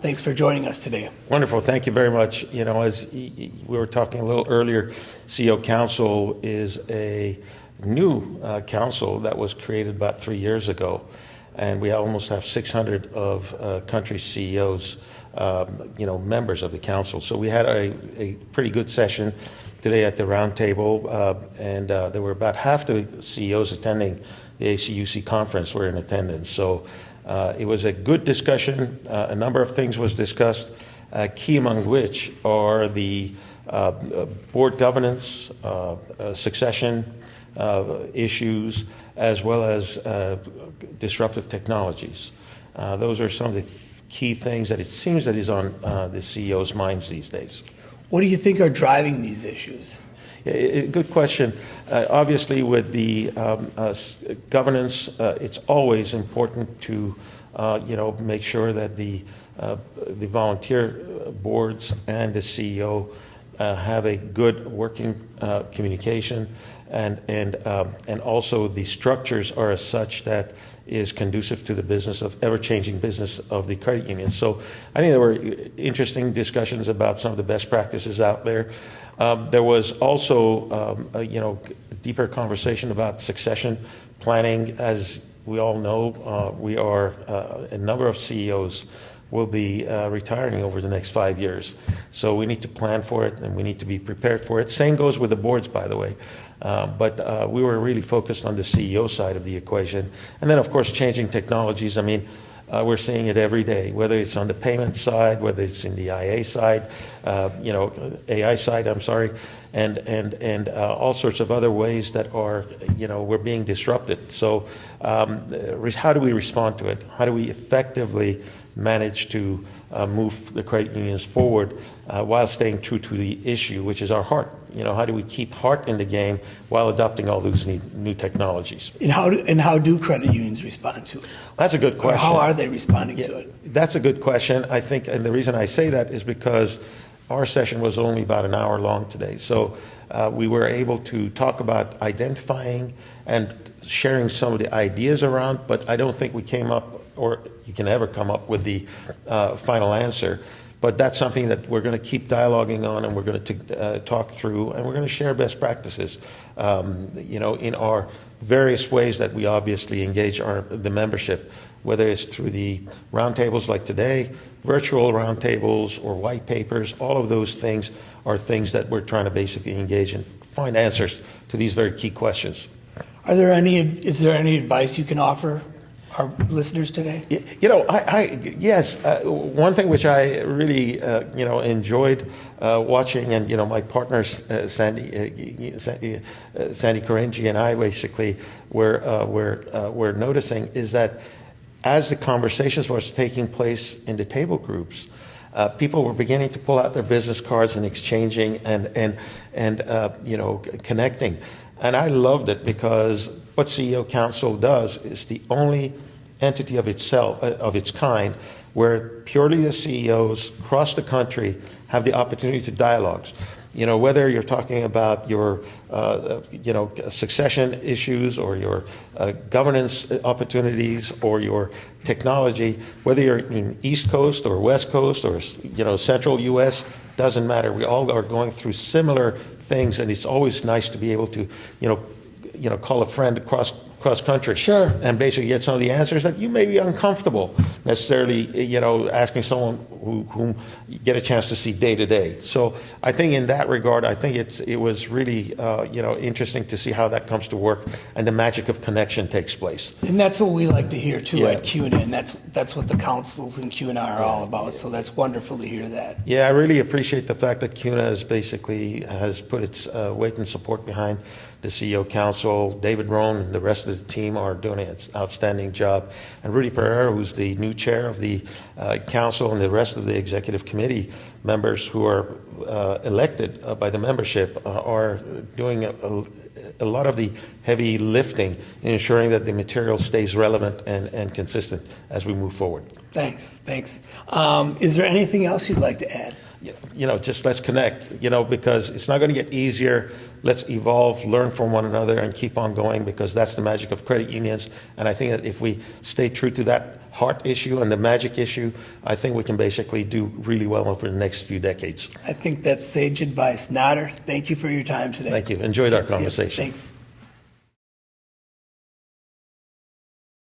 Thanks for joining us today. Wonderful. Thank you very much. As we were talking a little earlier, CEO Council is a new council that was created about 3 years ago. And we almost have 600 of country CEOs, members of the council. So we had a pretty good session today at the roundtable, and there were about half the CEOs attending the ACUC conference were in attendance. So it was a good discussion. A number of things was discussed, key among which are the board governance, succession issues, as well as disruptive technologies. Those are some of the key things that it seems that is on the CEO's minds these days. What do you think are driving these issues? Good question. Obviously, with the governance, it's always important to, make sure that the volunteer boards and the CEO have a good working communication, and also the structures are as such that is conducive to the business of ever-changing business of the credit union. So I think there were interesting discussions about some of the best practices out there. There was also, deeper conversation about succession planning. As we all know, we are a number of CEOs will be retiring over the next 5 years. So we need to plan for it, and we need to be prepared for it. Same goes with the boards, by the way. But we were really focused on the CEO side of the equation. And then, of course, changing technologies. I mean, we're seeing it every day, whether it's on the payment side, whether it's in the AI side, AI side, I'm sorry, and all sorts of other ways that are, we're being disrupted. So how do we respond to it? How do we effectively manage to move the credit unions forward while staying true to the issue, which is our heart? How do we keep heart in the game while adopting all these new technologies? And how do credit unions respond to it? That's a good question. Or how are they responding to it? That's a good question. I think, and the reason I say that is because our session was only about an hour long today. So we were able to talk about identifying and sharing some of the ideas around, but I don't think we came up, or you can ever come up with the final answer. But that's something that we're going to keep dialoguing on, and we're going to talk through, and we're going to share best practices, in our various ways that we obviously engage the membership, whether it's through the roundtables like today, virtual roundtables, or white papers. All of those things are things that we're trying to basically engage and find answers to these very key questions. Is there any advice you can offer our listeners today? Yes. One thing which I really, enjoyed watching, and my partners Sandy Karenji and I basically were noticing is that as the conversations was taking place in the table groups, people were beginning to pull out their business cards and exchanging and connecting. And I loved it, because what CEO Council does is the only entity of its kind where purely the CEOs across the country have the opportunity to dialogue. Whether you're talking about your succession issues, or your governance opportunities, or your technology, whether you're in East Coast or West Coast or Central U.S., doesn't matter. We all are going through similar things, and it's always nice to be able to call a friend across country, sure, and basically get some of the answers that you may be uncomfortable necessarily, asking someone whom you get a chance to see day to day. So I think in that regard, I think it was really, interesting to see how that comes to work, and the magic of connection takes place. And that's what we like to hear too at CUNA, and that's what the councils in CUNA are all about. So that's wonderful to hear that. Yeah, I really appreciate the fact that CUNA has put its weight and support behind the CEO Council. David Rohn and the rest of the team are doing an outstanding job. And Rudy Pereira, who's the new chair of the Council, and the rest of the executive committee members who are elected by the membership are doing a lot of the heavy lifting in ensuring that the material stays relevant and consistent as we move forward. Thanks. Is there anything else you'd like to add? Just let's connect, because it's not going to get easier. Let's evolve, learn from one another, and keep on going, because that's the magic of credit unions. And I think that if we stay true to that heart issue and the magic issue, I think we can basically do really well over the next few decades. I think that's sage advice. Nader, thank you for your time today. Thank you. Enjoyed our Yeah, conversation. thanks.